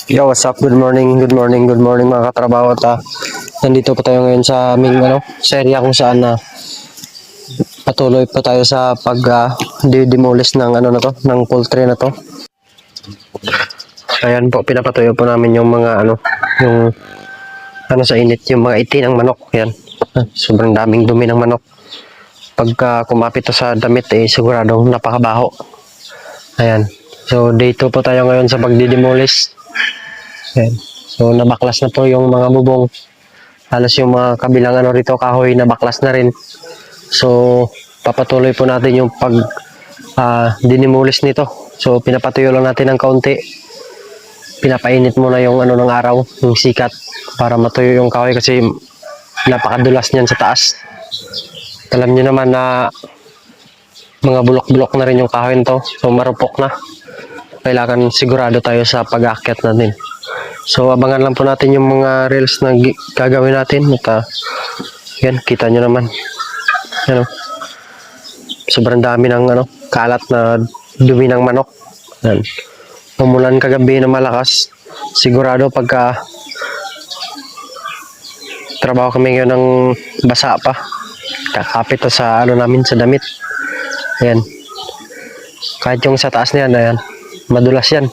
Yo, what's up? Good morning, good morning, good morning mga katrabaho at nandito po tayo ngayon sa aming serya kung saan patuloy po tayo sa pag demolish ng na to, ng poultry na to. Ayan po, pinapatuyo po namin yung mga yung sa init, yung mga iti ng manok. Yan. Sobrang daming dumi ng manok. Pagka kumapit to sa damit siguradong napakabaho. Ayan. So dito po tayo ngayon sa pagdi-demolish. Ayan. So nabaklas na po yung mga bubong. Halos yung mga kabilang rito kahoy nabaklas na rin. So papatuloy po natin yung pag dinimulis nito. So pinapatuyo lang natin ng kaunti. Pinapainit muna yung ng araw, yung sikat para matuyo yung kahoy kasi napakadulas niyan sa taas. Alam niyo naman na mga bulok-bulok na rin yung kahoy nito. So marupok na. Kailangan sigurado tayo sa pag-aakyat natin. So abangan lang po natin yung mga reels na gagawin natin. At yan, kita nyo naman. Ano, sobrang dami ng kalat na dumi ng manok. Yan. Umulan kagabi na malakas. Sigurado pagka trabaho kami ngayon ng basa pa. Kakapit to sa namin sa damit. Ayan. Kahit yung sa taas niyan, ayan, madulas yan.